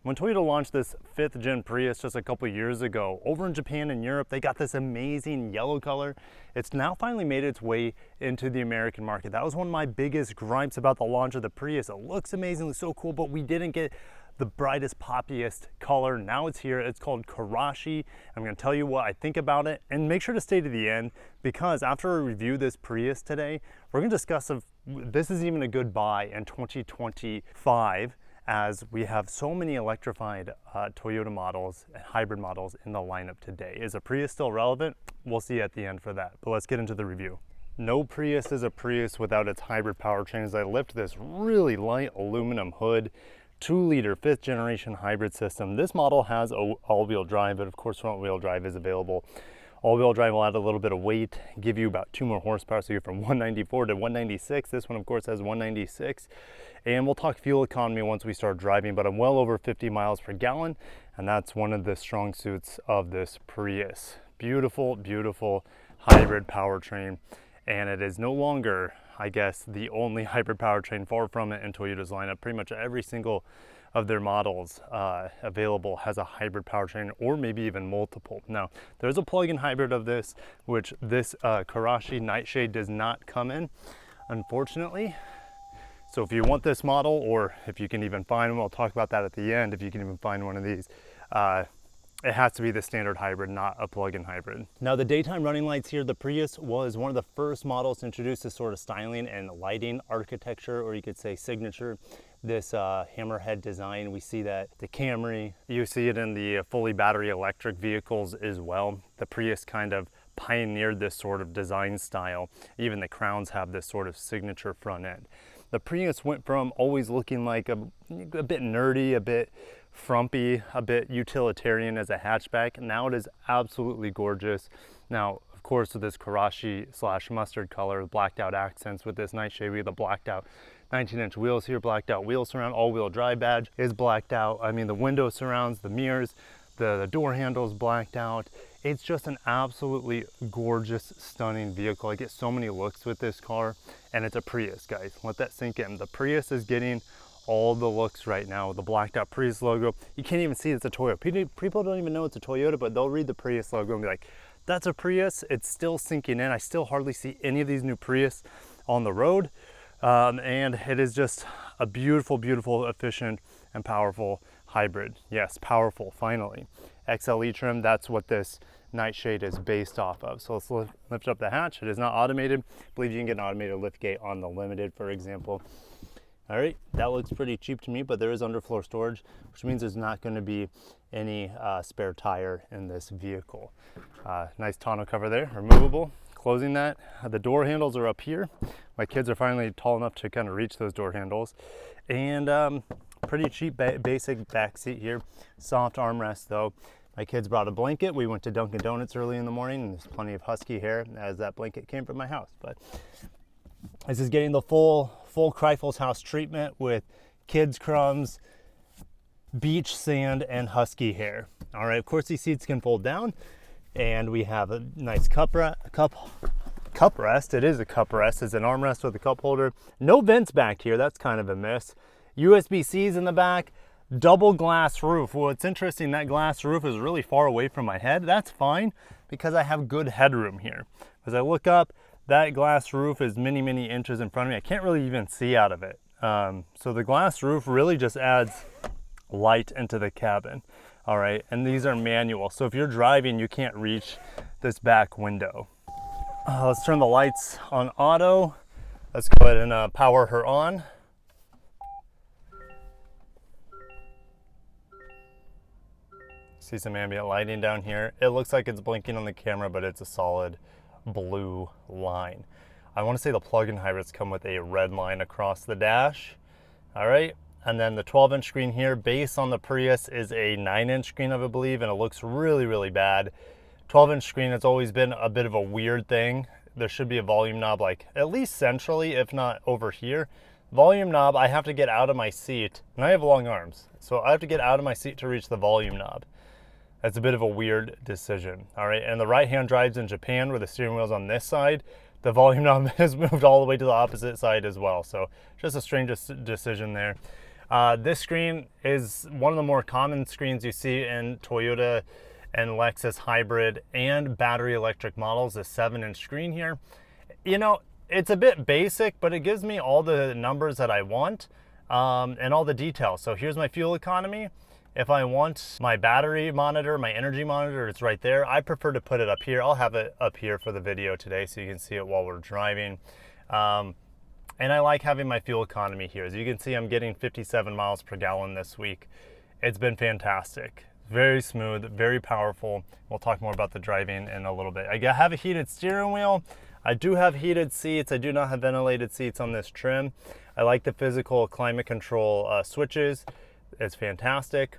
When Toyota launched this 5th gen Prius just a couple years ago, over in Japan and Europe, they got this amazing yellow color. It's now finally made its way into the American market. That was one of my biggest gripes about the launch of the Prius. It looks amazing, looks so cool, but we didn't get the brightest, poppiest color. Now it's here. It's called Karashi. I'm going to tell you what I think about it, and make sure to stay to the end, because after we review this Prius today, we're going to discuss if this is even a good buy in 2025, as we have so many electrified Toyota models and hybrid models in the lineup today. Is a Prius still relevant? We'll see at the end for that, but let's get into the review. No Prius is a Prius without its hybrid powertrain. As I lift this really light aluminum hood, 2-liter 5th generation hybrid system. This model has all-wheel drive, but of course front-wheel drive is available. All-wheel drive will add a little bit of weight, give you about 2 more horsepower, so you're from 194 to 196. This one, of course, has 196. And we'll talk fuel economy once we start driving, but I'm well over 50 miles per gallon, and that's one of the strong suits of this Prius. Beautiful, beautiful hybrid powertrain, and it is no longer, I guess, the only hybrid powertrain. Far from it in Toyota's lineup. Pretty much every single of their models available has a hybrid powertrain, or maybe even multiple. Now, there's a plug-in hybrid of this, which this Karashi Nightshade does not come in, unfortunately. So if you want this model, or if you can even find one, I'll talk about that at the end, if you can even find one of these, it has to be the standard hybrid, not a plug-in hybrid. Now, the daytime running lights here, the Prius was one of the first models to introduce this sort of styling and lighting architecture, or you could say signature. This hammerhead design, we see that the Camry, you see it in the fully battery electric vehicles as well. The Prius kind of pioneered this sort of design style. Even the Crowns have this sort of signature front end. The Prius went from always looking like a bit nerdy, a bit frumpy, a bit utilitarian as a hatchback. Now it is absolutely gorgeous. Now, of course, with this Karashi / mustard color, blacked out accents with this Nightshade, we have the blacked out 19-inch wheels here, blacked out wheel surround, all-wheel drive badge is blacked out. I mean, the window surrounds, the mirrors, the door handles blacked out. It's just an absolutely gorgeous, stunning vehicle. I get so many looks with this car, and it's a Prius, guys. Let that sink in. The Prius is getting all the looks right now. The blacked out Prius logo. You can't even see it's a Toyota. People don't even know it's a Toyota, but they'll read the Prius logo and be like, that's a Prius. It's still sinking in. I still hardly see any of these new Prius on the road. And it is just a beautiful, beautiful, efficient, and powerful hybrid. Yes, powerful, finally. XLE trim, that's what this Nightshade is based off of. So let's lift up the hatch. It is not automated. I believe you can get an automated lift gate on the Limited, for example. All right, that looks pretty cheap to me, but there is underfloor storage, which means there's not going to be any spare tire in this vehicle. Nice tonneau cover there, removable. Closing that, the door handles are up here. My kids are finally tall enough to kind of reach those door handles. And pretty cheap basic back seat here. Soft armrest though. My kids brought a blanket. We went to Dunkin' Donuts early in the morning, and there's plenty of husky hair as that blanket came from my house. But this is getting the full Kreifels house treatment with kids crumbs, beach sand, and husky hair. All right, of course these seats can fold down, and we have a nice cup rest. It is a cup rest. It's an armrest with a cup holder. No vents back here. That's kind of a miss. USB-Cs in the back. Double glass roof. Well, it's interesting that glass roof is really far away from my head. That's fine because I have good headroom here. As I look up, that glass roof is many, many inches in front of me. I can't really even see out of it. So the glass roof really just adds light into the cabin. All right, and these are manual. So if you're driving, you can't reach this back window. Let's turn the lights on auto. Let's go ahead and power her on. See some ambient lighting down here. It looks like it's blinking on the camera, but it's a solid blue line. I want to say the plug-in hybrids come with a red line across the dash. All right, and then the 12-inch screen here, based on the Prius, is a 9-inch screen, I believe, and it looks really, really bad. 12-inch screen has always been a bit of a weird thing. There should be a volume knob, like at least centrally, if not over here. Volume knob, I have to get out of my seat, and I have long arms, so I have to get out of my seat to reach the volume knob. That's a bit of a weird decision. All right, and the right-hand drives in Japan, where the steering wheel's on this side, the volume knob has moved all the way to the opposite side as well. So just a strange decision there. This screen is one of the more common screens you see in Toyota and Lexus hybrid and battery electric models, the 7-inch screen here. You know, it's a bit basic, but it gives me all the numbers that I want and all the details. So here's my fuel economy. If I want my battery monitor, my energy monitor, it's right there. I prefer to put it up here. I'll have it up here for the video today so you can see it while we're driving. And I like having my fuel economy here. As you can see, I'm getting 57 miles per gallon this week. It's been fantastic. Very smooth, very powerful. We'll talk more about the driving in a little bit. I have a heated steering wheel. I do have heated seats. I do not have ventilated seats on this trim. I like the physical climate control switches. It's fantastic.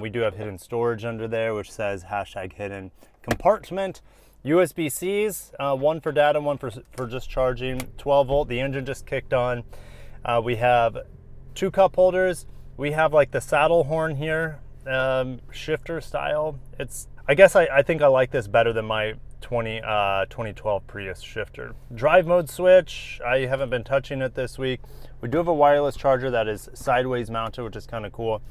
We do have hidden storage under there, which says #hidden compartment. USB-Cs, one for data, one for just charging, 12 volt. The engine just kicked on. We have 2 cup holders. We have like the saddle horn here, shifter style. I guess I think I like this better than my 2012 Prius shifter. Drive mode switch, I haven't been touching it this week. We do have a wireless charger that is sideways mounted, which is kind of cool.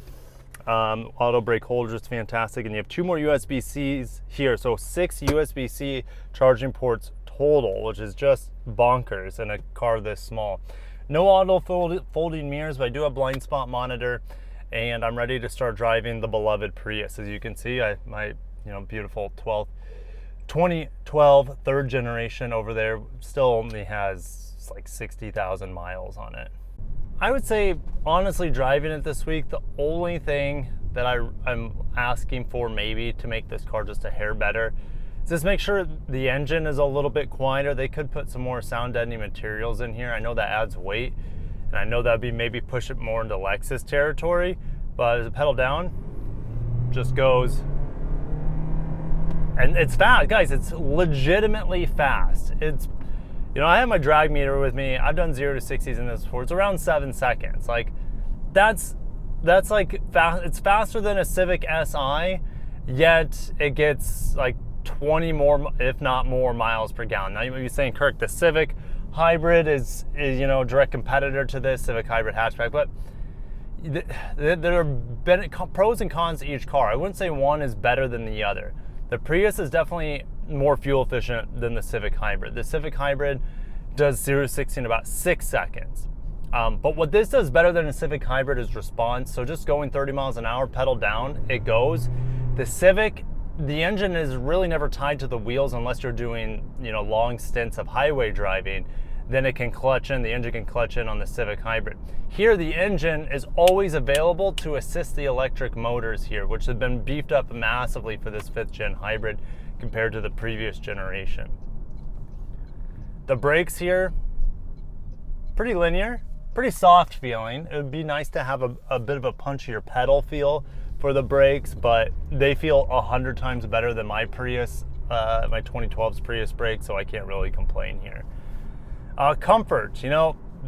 Auto brake holder is fantastic, and you have 2 more USB-Cs here, so 6 USB-C charging ports total, which is just bonkers in a car this small. No auto folding mirrors, but I do have blind spot monitor, and I'm ready to start driving the beloved Prius. As you can see, my beautiful 2012 3rd generation over there still only has like 60,000 miles on it. I would say, honestly, driving it this week, the only thing that I'm asking for maybe to make this car just a hair better is just make sure the engine is a little bit quieter. They could put some more sound deadening materials in here. I know that adds weight, and I know that'd be maybe push it more into Lexus territory, but as a pedal down, just goes. And it's fast, guys, it's legitimately fast. I have my drag meter with me. I've done 0 to 60s in this before. It's around 7 seconds. Like, that's like fast. It's faster than a Civic Si, yet it gets like 20 more, if not more, miles per gallon. Now you might be saying, Kirk, the Civic hybrid is direct competitor to this Civic hybrid hatchback, but there are pros and cons to each car. I wouldn't say one is better than the other. The Prius is definitely more fuel efficient than the Civic Hybrid. The Civic Hybrid does 0 to 60 in about 6 seconds. But what this does better than a Civic Hybrid is response. So just going 30 miles an hour, pedal down, it goes. The Civic, the engine is really never tied to the wheels unless you're doing long stints of highway driving. Then it can clutch in, the engine can clutch in on the Civic Hybrid. Here, the engine is always available to assist the electric motors here, which have been beefed up massively for this 5th gen hybrid compared to the previous generation. The brakes here, pretty linear, pretty soft feeling. It would be nice to have a bit of a punchier pedal feel for the brakes, but they feel 100 times better than my Prius, my 2012's Prius brakes, so I can't really complain here. Comfort,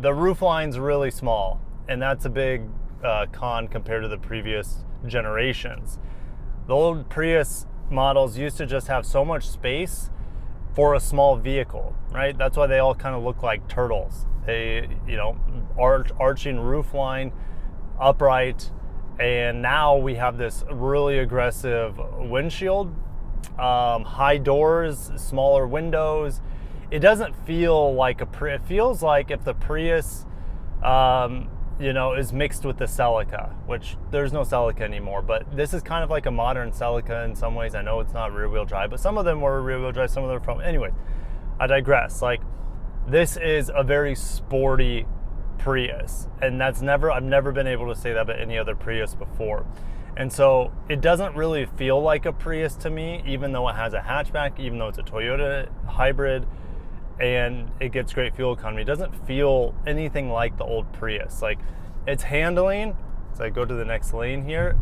the roof line's really small, and that's a big con compared to the previous generations. The old Prius models used to just have so much space for a small vehicle, right? That's why they all kind of look like turtles. They, arching roof line, upright, and now we have this really aggressive windshield, high doors, smaller windows. It doesn't feel like it feels like if the Prius, is mixed with the Celica, which there's no Celica anymore, but this is kind of like a modern Celica in some ways. I know it's not rear wheel drive, but some of them were rear wheel drive, some of them from, anyway, I digress. Like, this is a very sporty Prius, and I've never been able to say that about any other Prius before. And so it doesn't really feel like a Prius to me, even though it has a hatchback, even though it's a Toyota hybrid, and it gets great fuel economy. It doesn't feel anything like the old Prius. Like, its handling, so I go to the next lane here,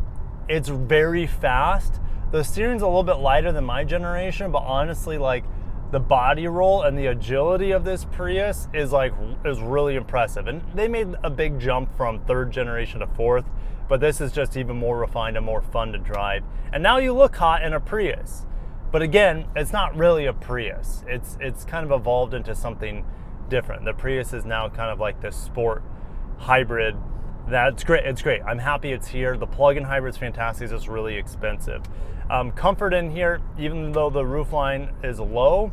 it's very fast. The steering's a little bit lighter than my generation, but honestly, like, the body roll and the agility of this Prius is really impressive. And they made a big jump from 3rd generation to 4th, but this is just even more refined and more fun to drive. And now you look hot in a Prius. But again, it's not really a Prius. It's kind of evolved into something different. The Prius is now kind of like this sport hybrid That's great. It's great. I'm happy it's here. The plug-in hybrid's fantastic. It's just really expensive. Comfort in here, even though the roofline is low,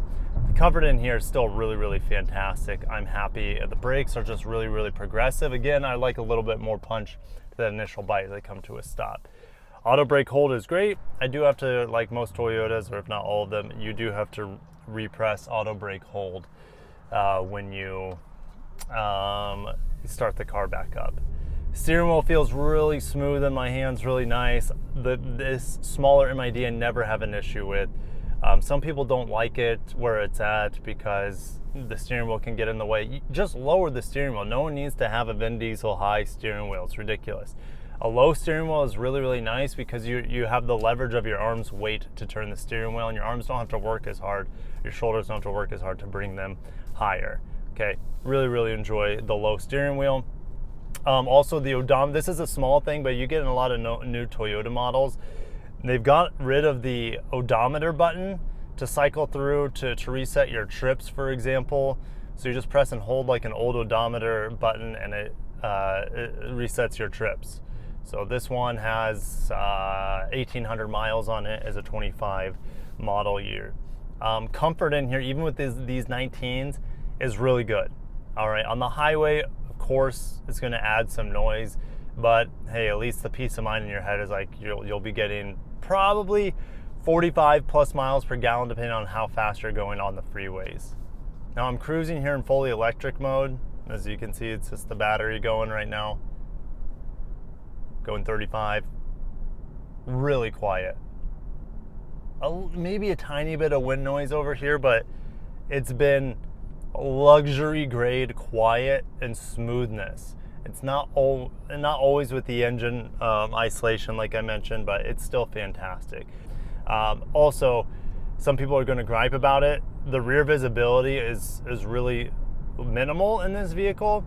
the comfort in here is still really, really fantastic. I'm happy. The brakes are just really, really progressive. Again, I like a little bit more punch to that initial bite as they come to a stop. Auto brake hold is great. I do have to, like most Toyotas, or if not all of them, you do have to repress auto brake hold when you start the car back up. Steering wheel feels really smooth in my hands, really nice. This smaller MID I never have an issue with. Some people don't like it where it's at because the steering wheel can get in the way. You just lower the steering wheel. No one needs to have a Vin Diesel high steering wheel. It's ridiculous. A low steering wheel is really, really nice because you have the leverage of your arm's weight to turn the steering wheel, and your arms don't have to work as hard. Your shoulders don't have to work as hard to bring them higher. Okay, really, really enjoy the low steering wheel. Also the odometer, this is a small thing, but you get in a lot of new Toyota models. They've got rid of the odometer button to cycle through to reset your trips, for example. So you just press and hold like an old odometer button and it resets your trips. So this one has 1,800 miles on it as a 25 model year. Comfort in here, even with these 19s, is really good. All right, on the highway, of course, it's going to add some noise, but hey, at least the peace of mind in your head is like you'll be getting probably 45 plus miles per gallon depending on how fast you're going on the freeways. Now I'm cruising here in fully electric mode. As you can see, it's just the battery going right now. Going 35. Really quiet. Maybe a tiny bit of wind noise over here, but it's been luxury grade quiet and smoothness. It's not always with the engine isolation like I mentioned, but it's still fantastic. Also, some people are going to gripe about it. The rear visibility is really minimal in this vehicle,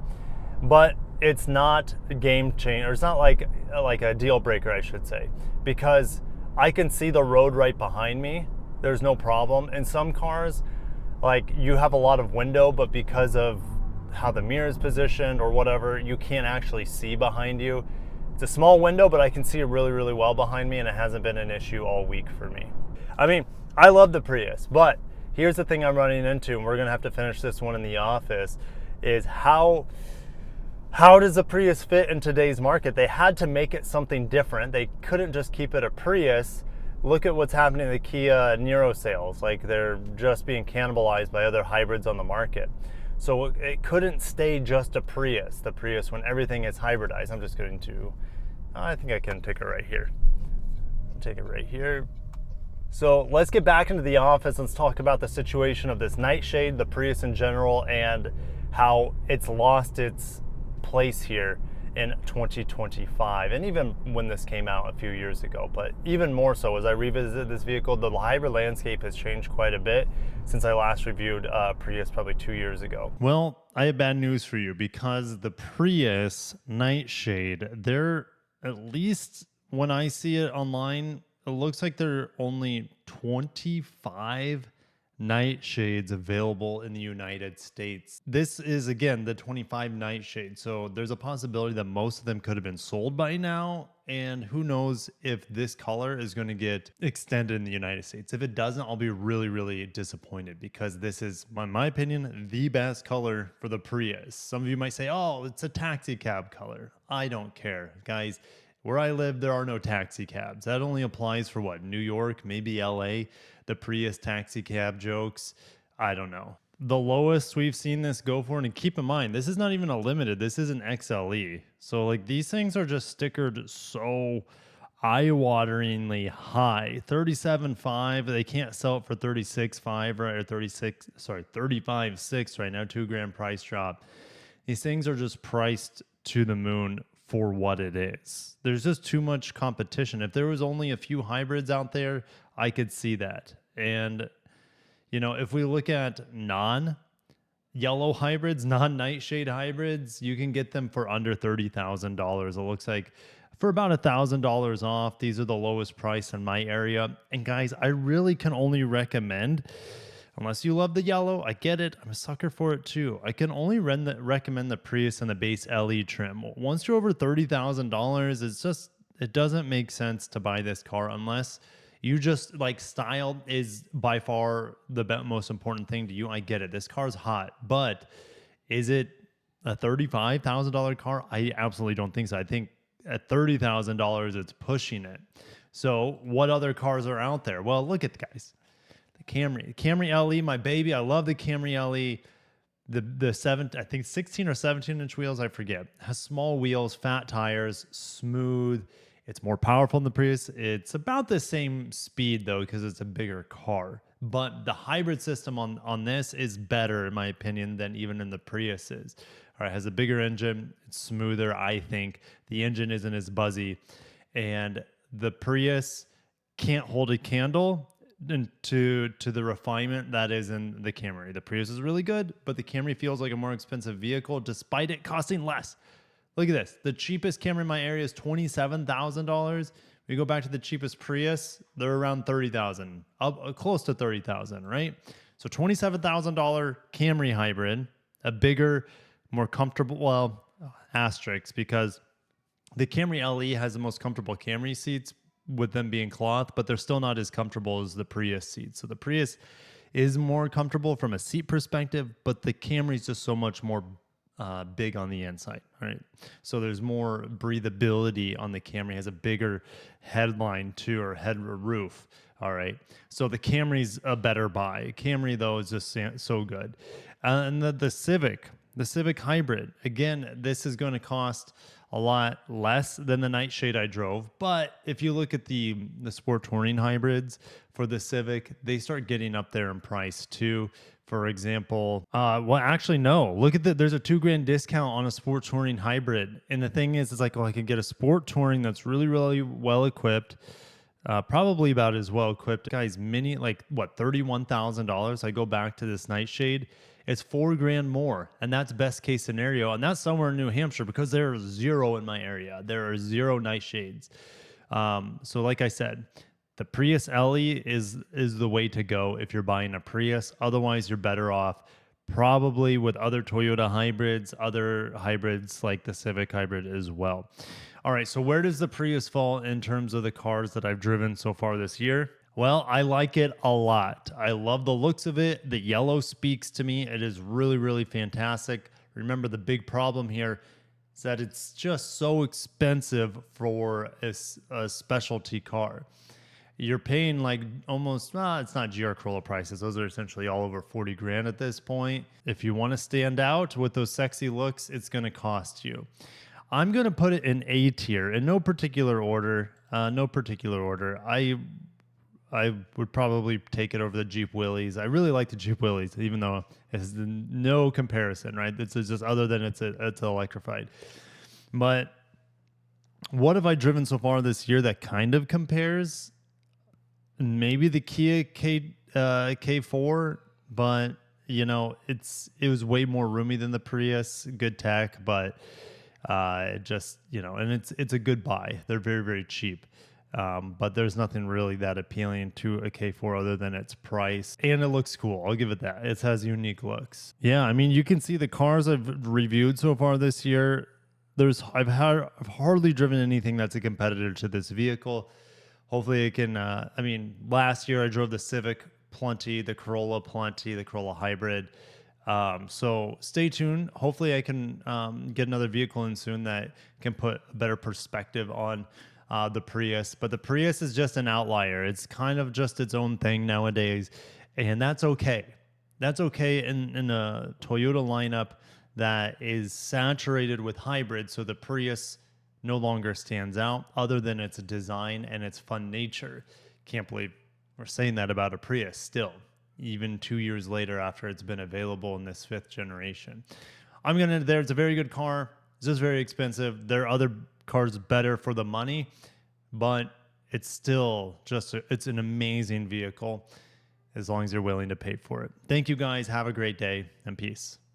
but it's not a game changer. It's not like a deal breaker, I should say, because I can see the road right behind me. There's no problem. In some cars, like you have a lot of window, but because of how the mirror is positioned or whatever, you can't actually see behind you. It's a small window, but I can see it really, really well behind me, and it hasn't been an issue all week for me. I mean, I love the Prius, but here's the thing I'm running into, and we're gonna have to finish this one in the office, is how does the Prius fit in today's market? They had to make it something different. They couldn't just keep it a Prius. Look at what's happening to the Kia Niro sales. Like, they're just being cannibalized by other hybrids on the market. So it couldn't stay just a Prius, the Prius, when everything is hybridized. I'm just going to, I think I can take it right here. Take it right here. So let's get back into the office. Let's talk about the situation of this Nightshade, the Prius in general, and how it's lost its place here in 2025, and even when this came out a few years ago. But even more so, as I revisit this vehicle, the hybrid landscape has changed quite a bit since I last reviewed Prius probably 2 years ago. Well, I have bad news for you, because the Prius Nightshade, they're, at least when I see it online, it looks like there are only 25 Nightshades available in the United States. This is, again, the 25 Nightshade. So there's a possibility that most of them could have been sold by now. And who knows if this color is going to get extended in the United States. If it doesn't, I'll be really, really disappointed, because this is, in my opinion, the best color for the Prius. Some of you might say, oh, it's a taxi cab color. I don't care, guys. Where I live, there are no taxi cabs. That only applies for what? New York, maybe LA. The Prius taxi cab jokes, I don't know. The lowest we've seen this go for, and keep in mind, this is not even a limited, this is an XLE. So like, these things are just stickered so eye-wateringly high. 37.5, they can't sell it for 36.5, right? Or 35.6 right now, $2,000 price drop. These things are just priced to the moon for what it is. There's just too much competition. If there was only a few hybrids out there, I could see that. And, you know, if we look at non-yellow hybrids, non-Nightshade hybrids, you can get them for under $30,000. It looks like for about $1,000 off. These are the lowest price in my area. And guys, I really can only recommend, Unless you love the yellow, I get it. I'm a sucker for it too. I can only recommend the Prius and the base LE trim. Once you're over $30,000, it doesn't make sense to buy this car unless you just like style is by far the most important thing to you. I get it. This car's hot, but is it a $35,000 car? I absolutely don't think so. I think at $30,000, it's pushing it. So what other cars are out there? Well, look at the guys. The Camry LE, my baby. I love the Camry LE. I think 16 or 17-inch wheels, I forget. Has small wheels, fat tires, smooth. It's more powerful than the Prius. It's about the same speed though, because it's a bigger car. But the hybrid system on this is better, in my opinion, than even in the Prius is. All right, it has a bigger engine. It's smoother, I think. The engine isn't as buzzy. And the Prius can't hold a candle to the refinement that is in the Camry. The Prius is really good, but the Camry feels like a more expensive vehicle despite it costing less. Look at this. The cheapest Camry in my area is $27,000. We go back to the cheapest Prius, they're around $30,000, up close to $30,000, right? So $27,000 Camry hybrid, a bigger, more comfortable, well, asterisk, because the Camry LE has the most comfortable Camry seats, with them being cloth, but they're still not as comfortable as the Prius seats. So the Prius is more comfortable from a seat perspective, but the Camry is just so much more big on the inside, right? So there's more breathability on the Camry. It has a bigger headline too, or head roof. All right. So the Camry's a better buy. Camry though is just so good. And the Civic hybrid, again, this is going to cost a lot less than the Nightshade I drove. But if you look at the sport touring hybrids for the Civic, they start getting up there in price too. For example, well, actually, no. Look at there's a $2,000 discount on a sport touring hybrid. And the thing is, it's like, well, I can get a sport touring that's really, really well equipped. Probably about as well equipped. Guys, mini, like what, $31,000? I go back to this Nightshade. It's $4,000 more, and that's best case scenario, and that's somewhere in New Hampshire because there are zero in my area. There are zero Nightshades. So like I said, the Prius LE is the way to go if you're buying a Prius. Otherwise, you're better off probably with other Toyota hybrids, other hybrids like the Civic hybrid as well. All right, so where does the Prius fall in terms of the cars that I've driven so far this year? Well, I like it a lot. I love the looks of it. The yellow speaks to me. It is really, really fantastic. Remember, the big problem here is that it's just so expensive for a specialty car. You're paying like almost, it's not GR Corolla prices. Those are essentially all over $40,000 at this point. If you want to stand out with those sexy looks, it's going to cost you. I'm going to put it in A tier in no particular order. I would probably take it over the Jeep Willys. I really like the Jeep Willys, even though it's no comparison, right? It's just other than it's electrified. But what have I driven so far this year that kind of compares? Maybe the Kia K4, but you know, it was way more roomy than the Prius. Good tech, but it just, you know, and it's a good buy. They're very, very cheap. But there's nothing really that appealing to a K4 other than its price, and it looks cool. I'll give it that. It has unique looks. Yeah, I mean, you can see the cars I've reviewed so far this year. I've hardly driven anything that's a competitor to this vehicle. Hopefully it can, last year I drove the Civic plenty, the Corolla plenty, the Corolla hybrid. So stay tuned. Hopefully I can get another vehicle in soon that can put a better perspective on the Prius. But the Prius is just an outlier. It's kind of just its own thing nowadays, and that's okay. That's okay in a Toyota lineup that is saturated with hybrids, so the Prius no longer stands out other than its design and its fun nature. Can't believe we're saying that about a Prius still, even 2 years later after it's been available in this 5th generation. I'm going to end there. It's a very good car. It's just very expensive. There are other cars better for the money, but it's still just it's an amazing vehicle as long as you're willing to pay for it. Thank you guys. Have a great day, and peace.